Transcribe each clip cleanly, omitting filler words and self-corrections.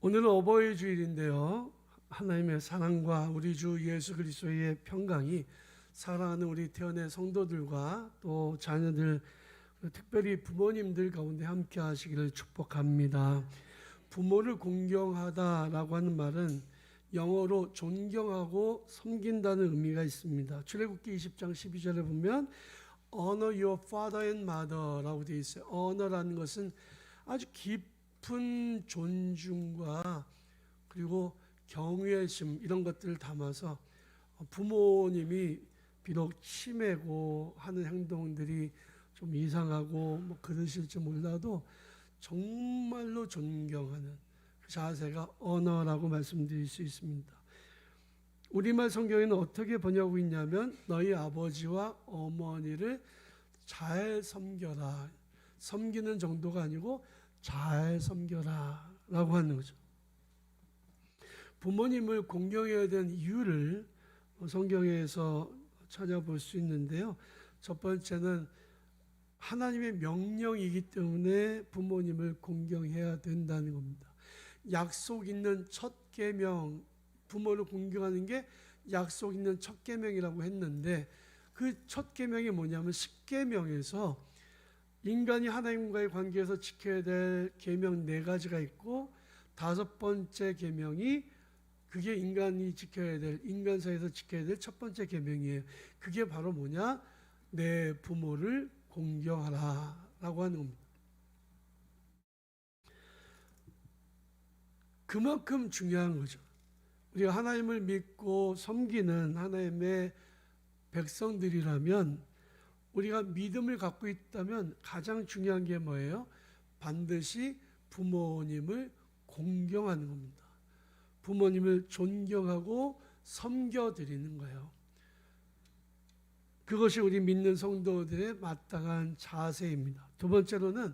오늘은 어버이 주일인데요. 하나님의 사랑과 우리 주 예수 그리스도의 평강이 사랑하는 우리 태연의 성도들과 또 자녀들, 특별히 부모님들 가운데 함께 하시기를 축복합니다. 부모를 공경하다라고 하는 말은 영어로 존경하고 섬긴다는 의미가 있습니다. 출애굽기 20장 12절에 보면 Honor your father and mother라고 되어 있어요. Honor라는 것은 아주 깊은 존중과 그리고 경외심 이런 것들을 담아서 부모님이 비록 치매고 하는 행동들이 좀 이상하고 그러실지 몰라도 정말로 존경하는 그 자세가 언어라고 말씀드릴 수 있습니다. 우리말 성경에는 어떻게 번역하고 있냐면 너희 아버지와 어머니를 잘 섬겨라. 섬기는 정도가 아니고 잘 섬겨라 라고 하는 거죠. 부모님을 공경해야 되는 이유를 성경에서 찾아볼 수 있는데요. 첫 번째는 하나님의 명령이기 때문에 부모님을 공경해야 된다는 겁니다. 약속 있는 첫 계명, 부모를 공경하는 게 약속 있는 첫 계명이라고 했는데 그 첫 계명이 뭐냐면 십계명에서 인간이 하나님과의 관계에서 지켜야 될 계명 4가지가 있고 5번째 계명이 그게 인간이 지켜야 될, 인간 사이에서 지켜야 될 첫 번째 계명이에요. 그게 바로 뭐냐? 내 부모를 공경하라 라고 하는 겁니다. 그만큼 중요한 거죠. 우리가 하나님을 믿고 섬기는 하나님의 백성들이라면 우리가 믿음을 갖고 있다면 가장 중요한 게 뭐예요? 반드시 부모님을 공경하는 겁니다. 부모님을 존경하고 섬겨드리는 거예요. 그것이 우리 믿는 성도들의 마땅한 자세입니다. 두 번째로는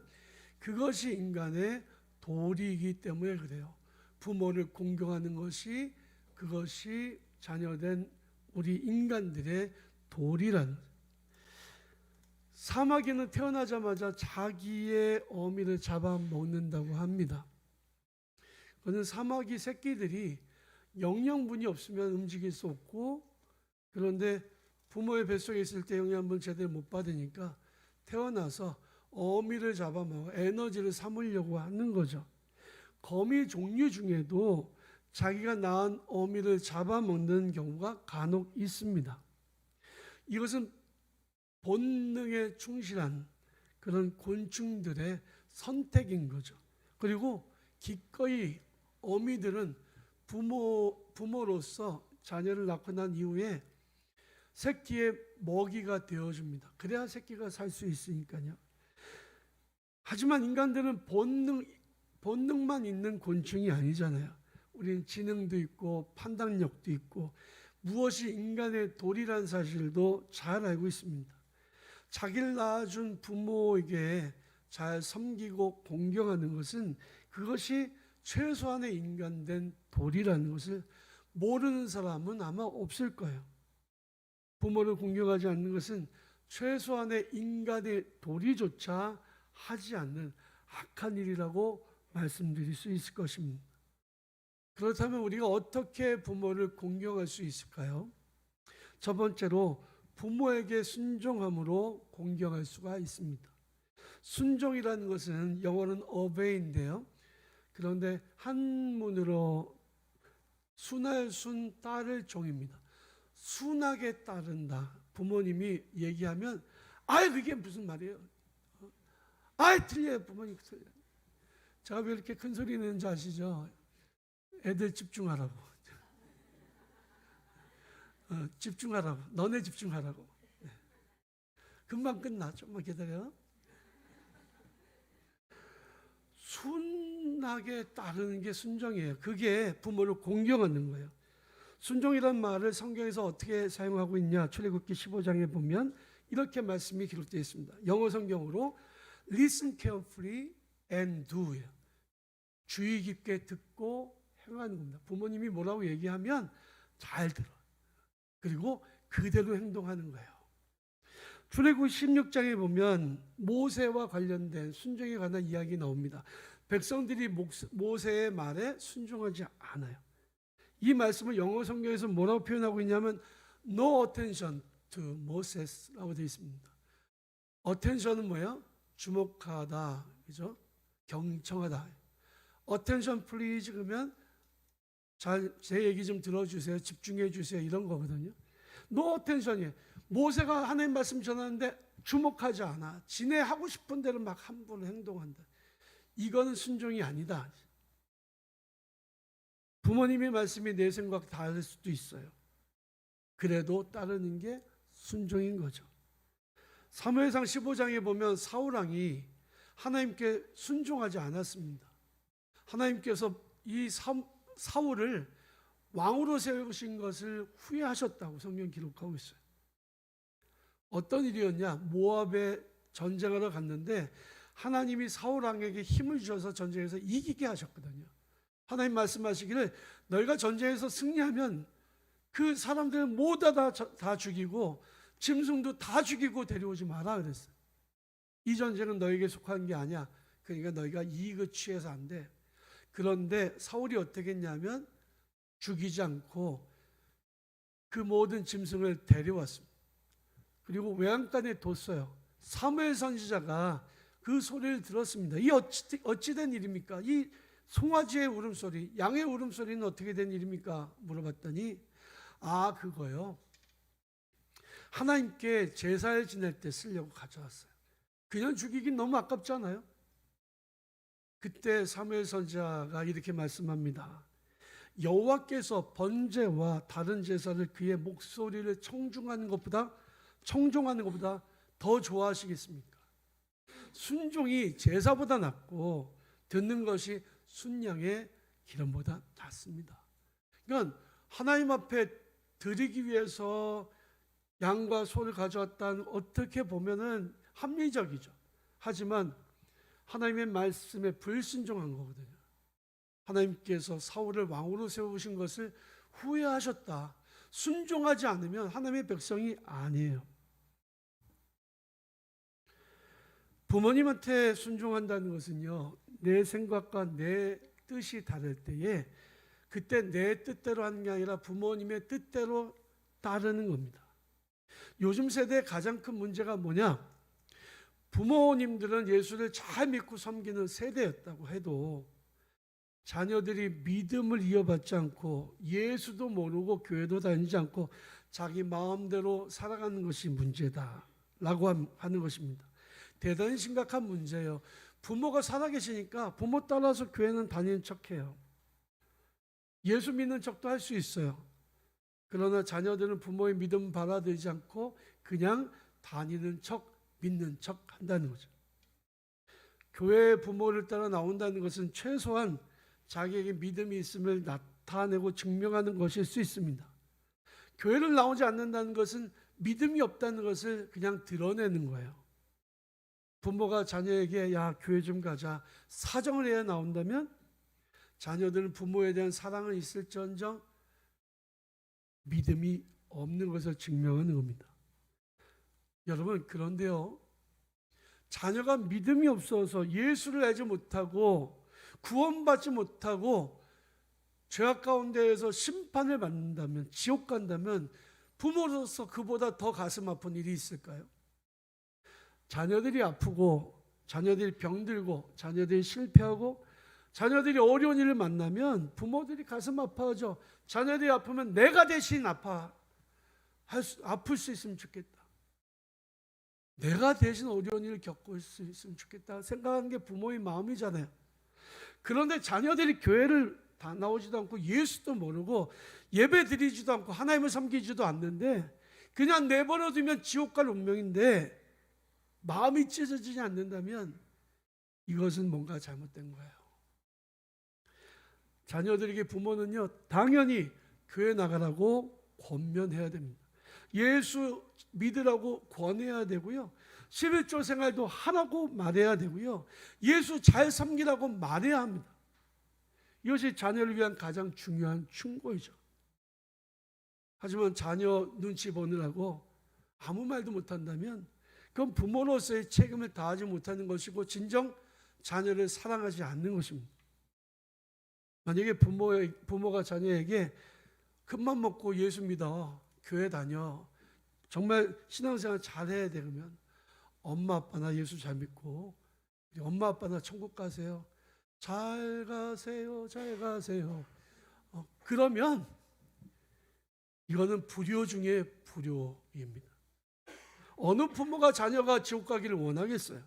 그것이 인간의 도리이기 때문에 그래요. 부모를 공경하는 것이 그것이 자녀된 우리 인간들의 도리라는 거예요. 사마귀는 태어나자마자 자기의 어미를 잡아먹는다고 합니다. 그는 사마귀 새끼들이 영양분이 없으면 움직일 수 없고 그런데 부모의 뱃속에 있을 때 영양분 제대로 못 받으니까 태어나서 어미를 잡아먹어 에너지를 삼으려고 하는 거죠. 거미 종류 중에도 자기가 낳은 어미를 잡아먹는 경우가 간혹 있습니다. 이것은 본능에 충실한 그런 곤충들의 선택인 거죠. 그리고 기꺼이 어미들은 부모로서 자녀를 낳고 난 이후에 새끼의 먹이가 되어줍니다. 그래야 새끼가 살 수 있으니까요. 하지만 인간들은 본능만 있는 곤충이 아니잖아요. 우리는 지능도 있고 판단력도 있고 무엇이 인간의 도리라는 사실도 잘 알고 있습니다. 자기를 낳아준 부모에게 잘 섬기고 공경하는 것은 그것이 최소한의 인간된 도리라는 것을 모르는 사람은 아마 없을 거예요. 부모를 공경하지 않는 것은 최소한의 인간의 도리조차 하지 않는 악한 일이라고 말씀드릴 수 있을 것입니다. 그렇다면 우리가 어떻게 부모를 공경할 수 있을까요? 첫 번째로 부모에게 순종함으로 공경할 수가 있습니다. 순종이라는 것은 영어는 obey인데요. 그런데 한문으로 순할 순 따를 종입니다. 순하게 따른다. 부모님이 얘기하면 그게 무슨 말이에요? 틀려요. 부모님 틀려요. 제가 왜 이렇게 큰 소리 내는지 아시죠? 애들 집중하라고. 집중하라고. 너네 집중하라고. 금방 끝나. 좀만 기다려. 순하게 따르는 게 순종이에요. 그게 부모를 공경하는 거예요. 순종이란 말을 성경에서 어떻게 사용하고 있냐? 출애굽기 15장에 보면 이렇게 말씀이 기록되어 있습니다. 영어 성경으로 listen carefully and do예요. 주의 깊게 듣고 행하는 겁니다. 부모님이 뭐라고 얘기하면 잘 들어. 그리고 그대로 행동하는 거예요. 출애굽기 16장에 보면 모세와 관련된 순종에 관한 이야기 나옵니다. 백성들이 모세의 말에 순종하지 않아요. 이 말씀을 영어 성경에서 뭐라고 표현하고 있냐면 No attention to Moses라고 되어 있습니다. attention은 뭐예요? 주목하다, 그죠? 경청하다. attention please 그러면 제 얘기 좀 들어주세요, 집중해 주세요, 이런 거거든요. No attention이에요. 모세가 하나님 말씀 전하는데 주목하지 않아. 지네 하고 싶은 대로 막 함부로 행동한다. 이거는 순종이 아니다. 부모님의 말씀이 내 생각 다를 수도 있어요. 그래도 따르는 게 순종인 거죠. 사무엘상 15장에 보면 사울왕이 하나님께 순종하지 않았습니다. 하나님께서 이 사울을 왕으로 세우신 것을 후회하셨다고 성경 기록하고 있어요. 어떤 일이었냐? 모압에 전쟁하러 갔는데 하나님이 사울왕에게 힘을 주셔서 전쟁에서 이기게 하셨거든요. 하나님 말씀하시기를 너희가 전쟁에서 승리하면 그 사람들 모두 다 죽이고 짐승도 다 죽이고 데려오지 마라 그랬어요. 이 전쟁은 너에게 속한 게 아니야. 그러니까 너희가 이익을 취해서 안 돼. 그런데 사울이 어떻게 했냐면 죽이지 않고 그 모든 짐승을 데려왔습니다. 그리고 외양간에 뒀어요. 사무엘 선지자가 그 소리를 들었습니다. 이 어찌된 일입니까? 이 송아지의 울음소리, 양의 울음소리는 어떻게 된 일입니까? 물어봤더니 그거요. 하나님께 제사를 지낼 때 쓰려고 가져왔어요. 그냥 죽이긴 너무 아깝잖아요. 그때 사무엘 선지자가 이렇게 말씀합니다. 여호와께서 번제와 다른 제사를 그의 목소리를 청종하는 것보다 더 좋아하시겠습니까? 순종이 제사보다 낫고 듣는 것이 순양의 기름보다 낫습니다. 그러니까 하나님 앞에 드리기 위해서 양과 소를 가져왔다는 어떻게 보면은 합리적이죠. 하지만 하나님의 말씀에 불순종한 거거든요. 하나님께서 사울을 왕으로 세우신 것을 후회하셨다. 순종하지 않으면 하나님의 백성이 아니에요. 부모님한테 순종한다는 것은요, 내 생각과 내 뜻이 다를 때에 그때 내 뜻대로 하는 게 아니라 부모님의 뜻대로 따르는 겁니다. 요즘 세대의 가장 큰 문제가 뭐냐? 부모님들은 예수를 잘 믿고 섬기는 세대였다고 해도 자녀들이 믿음을 이어받지 않고 예수도 모르고 교회도 다니지 않고 자기 마음대로 살아가는 것이 문제다라고 하는 것입니다. 대단히 심각한 문제예요. 부모가 살아계시니까 부모 따라서 교회는 다니는 척해요. 예수 믿는 척도 할 수 있어요. 그러나 자녀들은 부모의 믿음 받아들이지 않고 그냥 다니는 척, 믿는 척 한다는 거죠. 교회의 부모를 따라 나온다는 것은 최소한 자기에게 믿음이 있음을 나타내고 증명하는 것일 수 있습니다. 교회를 나오지 않는다는 것은 믿음이 없다는 것을 그냥 드러내는 거예요. 부모가 자녀에게 야 교회 좀 가자 사정을 해야 나온다면 자녀들은 부모에 대한 사랑은 있을지언정 믿음이 없는 것을 증명하는 겁니다. 여러분 그런데요, 자녀가 믿음이 없어서 예수를 알지 못하고 구원받지 못하고 죄악 가운데에서 심판을 받는다면, 지옥 간다면 부모로서 그보다 더 가슴 아픈 일이 있을까요? 자녀들이 아프고 자녀들이 병들고 자녀들이 실패하고 자녀들이 어려운 일을 만나면 부모들이 가슴 아파하죠. 자녀들이 아프면 내가 대신 아플 수 있으면 좋겠다. 내가 대신 어려운 일을 겪을 수 있으면 좋겠다 생각하는 게 부모의 마음이잖아요. 그런데 자녀들이 교회를 다 나오지도 않고 예수도 모르고 예배 드리지도 않고 하나님을 섬기지도 않는데 그냥 내버려 두면 지옥 갈 운명인데 마음이 찢어지지 않는다면 이것은 뭔가 잘못된 거예요. 자녀들에게 부모는요, 당연히 교회 나가라고 권면해야 됩니다. 예수 믿으라고 권해야 되고요. 11조 생활도 하라고 말해야 되고요. 예수 잘 섬기라고 말해야 합니다. 이것이 자녀를 위한 가장 중요한 충고이죠. 하지만 자녀 눈치 보느라고 아무 말도 못한다면 그건 부모로서의 책임을 다하지 못하는 것이고 진정 자녀를 사랑하지 않는 것입니다. 만약에 부모가 자녀에게 큰맘 먹고 예수 믿어, 교회 다녀, 정말 신앙생활 잘해야 돼, 그러면 엄마 아빠나 예수 잘 믿고 엄마 아빠나 천국 가세요, 잘 가세요, 잘 가세요. 그러면 이거는 불효 중에 불효입니다. 어느 부모가 자녀가 지옥 가기를 원하겠어요?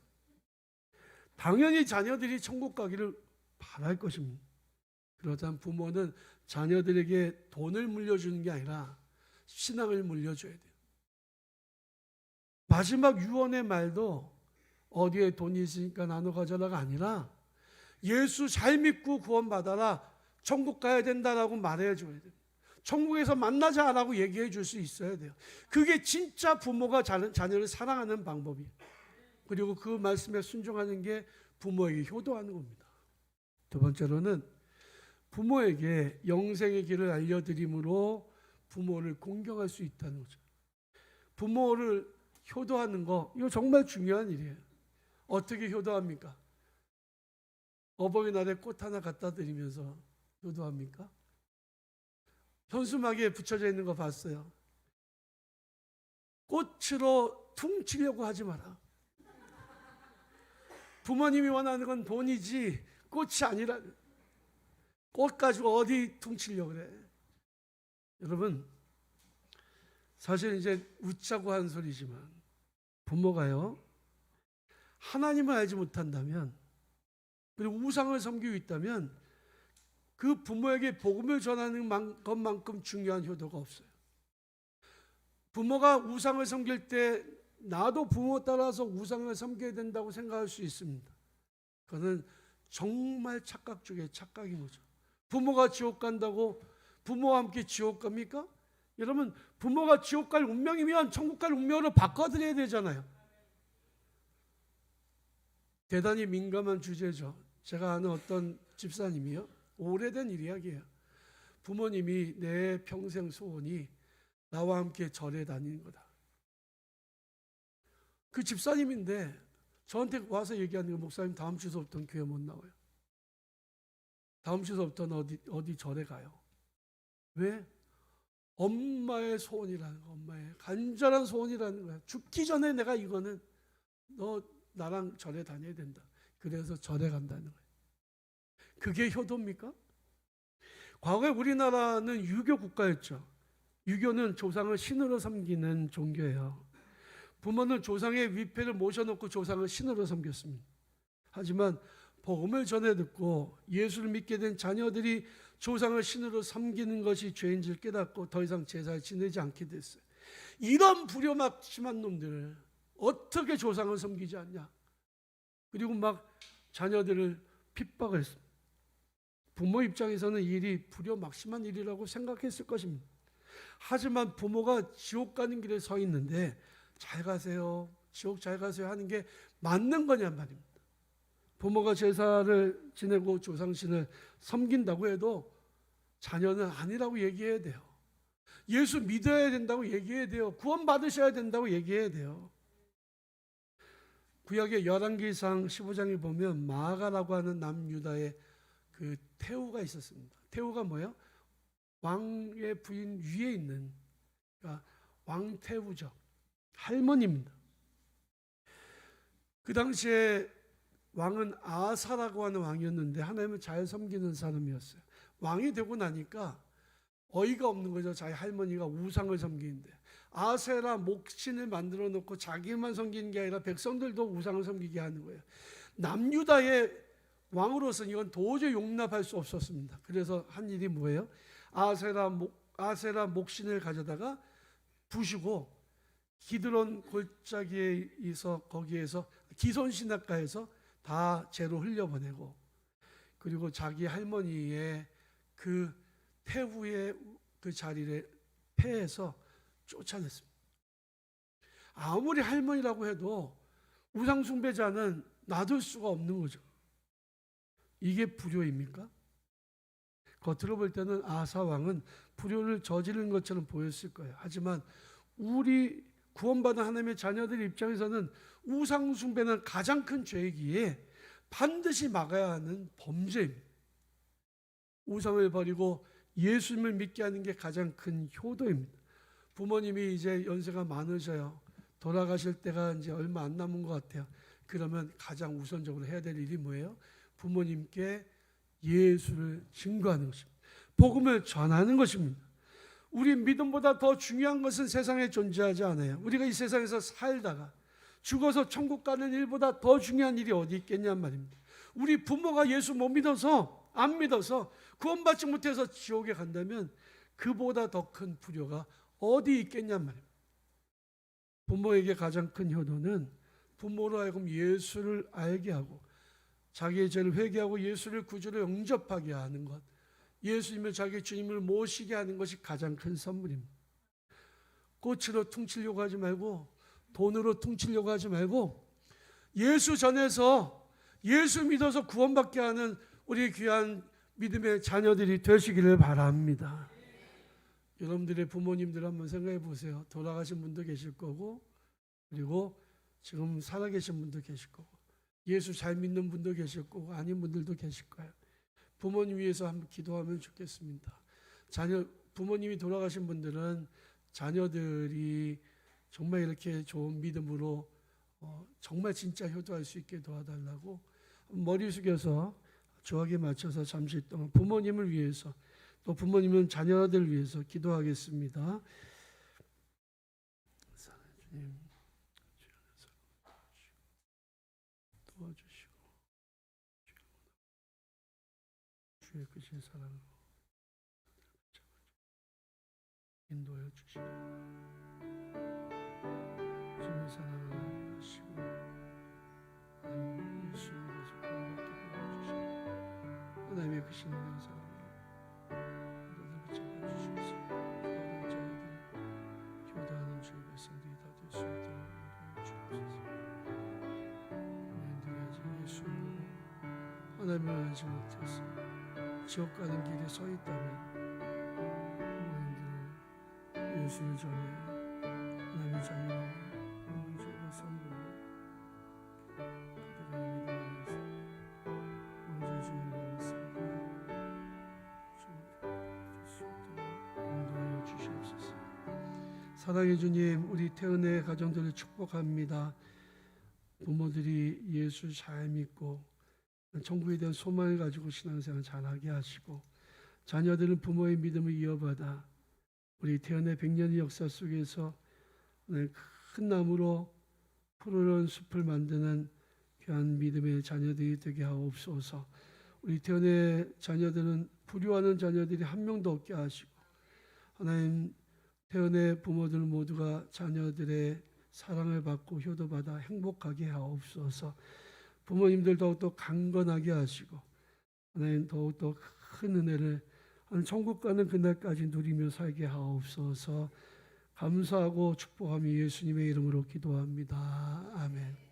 당연히 자녀들이 천국 가기를 바랄 것입니다. 그렇다면 부모는 자녀들에게 돈을 물려주는 게 아니라 신앙을 물려줘야 돼요. 마지막 유언의 말도 어디에 돈이 있으니까 나눠 가져라가 아니라 예수 잘 믿고 구원받아라, 천국 가야 된다라고 말해 줘야 돼요. 천국에서 만나자라고 얘기해 줄 수 있어야 돼요. 그게 진짜 부모가 자녀를 사랑하는 방법이에요. 그리고 그 말씀에 순종하는 게 부모에게 효도하는 겁니다. 두 번째로는 부모에게 영생의 길을 알려드림으로 부모를 공경할 수 있다는 거죠. 부모를 효도하는 거, 이거 정말 중요한 일이에요. 어떻게 효도합니까? 어버이날에 꽃 하나 갖다 드리면서 효도합니까? 현수막에 붙여져 있는 거 봤어요. 꽃으로 퉁치려고 하지 마라. 부모님이 원하는 건 돈이지 꽃이 아니라, 꽃 가지고 어디 퉁치려고 그래. 여러분, 사실 이제 웃자고 한 소리지만 부모가요, 하나님을 알지 못한다면, 그리고 우상을 섬기고 있다면 그 부모에게 복음을 전하는 것만큼 중요한 효도가 없어요. 부모가 우상을 섬길 때 나도 부모 따라서 우상을 섬겨야 된다고 생각할 수 있습니다. 그거는 정말 착각 중에 착각인 거죠. 부모가 지옥 간다고 부모와 함께 지옥 갑니까? 여러분, 부모가 지옥 갈 운명이면 천국 갈 운명으로 바꿔드려야 되잖아요. 대단히 민감한 주제죠. 제가 아는 어떤 집사님이요, 오래된 이야기예요. 부모님이 내 평생 소원이 나와 함께 절에 다니는 거다. 그 집사님인데 저한테 와서 얘기하는 거, 목사님 다음 주 수업부터는 교회 못 나와요. 다음 주 수업부터는 어디 절에 가요. 왜? 엄마의 소원이라는 거, 엄마의 간절한 소원이라는 거야. 죽기 전에 내가 이거는 너 나랑 절에 다녀야 된다. 그래서 절에 간다는 거예요. 그게 효도입니까? 과거에 우리나라는 유교 국가였죠. 유교는 조상을 신으로 섬기는 종교예요. 부모는 조상의 위패를 모셔놓고 조상을 신으로 섬겼습니다. 하지만 복음을 전해 듣고 예수를 믿게 된 자녀들이 조상을 신으로 섬기는 것이 죄인 줄 깨닫고 더 이상 제사를 지내지 않게 됐어요. 이런 불효막심한 놈들, 어떻게 조상을 섬기지 않냐. 그리고 막 자녀들을 핍박을 했습니다. 부모 입장에서는 이 일이 불효막심한 일이라고 생각했을 것입니다. 하지만 부모가 지옥 가는 길에 서 있는데 잘 가세요, 지옥 잘 가세요 하는 게 맞는 거냐 말입니다. 부모가 제사를 지내고 조상신을 섬긴다고 해도 자녀는 아니라고 얘기해야 돼요. 예수 믿어야 된다고 얘기해야 돼요. 구원 받으셔야 된다고 얘기해야 돼요. 구약의 열왕기상 15장에 보면 마아가라고 하는 남유다의 그 태우가 있었습니다. 태우가 뭐예요? 왕의 부인 위에 있는, 그러니까 왕태우죠. 할머니입니다. 그 당시에 왕은 아사라고 하는 왕이었는데 하나님을 잘 섬기는 사람이었어요. 왕이 되고 나니까 어이가 없는 거죠. 자기 할머니가 우상을 섬기는데. 아세라 목신을 만들어 놓고 자기만 섬기는 게 아니라 백성들도 우상을 섬기게 하는 거예요. 남유다의 왕으로서는 이건 도저히 용납할 수 없었습니다. 그래서 한 일이 뭐예요? 아세라 목신을 가져다가 부시고 기드론 골짜기에서, 거기에서 기손 신학가에서 다 재로 흘려보내고, 그리고 자기 할머니의 그 태후의 그 자리를 폐해서 쫓아냈습니다. 아무리 할머니라고 해도 우상숭배자는 놔둘 수가 없는 거죠. 이게 불효입니까? 겉으로 볼 때는 아사 왕은 불효를 저지른 것처럼 보였을 거예요. 하지만 우리 구원받은 하나님의 자녀들 입장에서는 우상숭배는 가장 큰 죄이기에 반드시 막아야 하는 범죄입니다. 우상을 버리고 예수님을 믿게 하는 게 가장 큰 효도입니다. 부모님이 이제 연세가 많으셔요. 돌아가실 때가 이제 얼마 안 남은 것 같아요. 그러면 가장 우선적으로 해야 될 일이 뭐예요? 부모님께 예수를 증거하는 것입니다. 복음을 전하는 것입니다. 우리 믿음보다 더 중요한 것은 세상에 존재하지 않아요. 우리가 이 세상에서 살다가 죽어서 천국 가는 일보다 더 중요한 일이 어디 있겠냔 말입니다. 우리 부모가 예수 못 믿어서, 안 믿어서 구원받지 못해서 지옥에 간다면 그보다 더 큰 불효가 어디 있겠냔 말입니다. 부모에게 가장 큰 효도는 부모로 하여금 예수를 알게 하고 자기의 죄를 회개하고 예수를 구주로 영접하게 하는 것, 예수님을 자기 주님을 모시게 하는 것이 가장 큰 선물입니다. 꽃으로 퉁치려고 하지 말고, 돈으로 퉁치려고 하지 말고, 예수 전해서 예수 믿어서 구원받게 하는 우리 귀한 믿음의 자녀들이 되시기를 바랍니다. 여러분들의 부모님들 한번 생각해 보세요. 돌아가신 분도 계실 거고, 그리고 지금 살아계신 분도 계실 거고, 예수 잘 믿는 분도 계실 거고, 아닌 분들도 계실 거예요. 부모님 위해서 한번 기도하면 좋겠습니다. 부모님이 돌아가신 분들은 자녀들이 정말 이렇게 좋은 믿음으로 정말 진짜 효도할 수 있게 도와달라고 머리 숙여서 주악에 맞춰서 잠시 동안 부모님을 위해서, 또 부모님은 자녀들 위해서 기도하겠습니다. 주님, 도와주시고 주의 크신 사랑으로 인도하여 주시고 주의 사랑을 하시고 하나님 예수님께서 구원받게 도와주시고 하나님의 크신 사랑으로 인도를 붙잡아 주시옵소서. 효도하는 주의 백성들이 다 될 수 있도록 인도하여 주옵소서. 예수님으로 하나님을 알지 못해서 지옥 가는 길에 서 있다면 부모님들 예수를 전해 하나님의 자녀와 하나님의 주의 백성들을 그들의 믿음 안에서 먼저 주님을 믿습니다. 인도하여 주시옵소서. 사랑의 주님, 우리 태은의 가정들을 축복합니다. 부모들이 예수 잘 믿고 천국에 대한 소망을 가지고 신앙생활 잘하게 하시고, 자녀들은 부모의 믿음을 이어받아 우리 태연의 100년의 역사 속에서 큰 나무로 푸르른 숲을 만드는 귀한 믿음의 자녀들이 되게 하옵소서. 우리 태연의 자녀들은 불효하는 자녀들이 한 명도 없게 하시고, 하나님, 태연의 부모들 모두가 자녀들의 사랑을 받고 효도받아 행복하게 하옵소서. 부모님들 더욱더 강건하게 하시고 하나님 더욱더 큰 은혜를 천국 가는 그날까지 누리며 살게 하옵소서. 감사하고 축복하며 예수님의 이름으로 기도합니다. 아멘.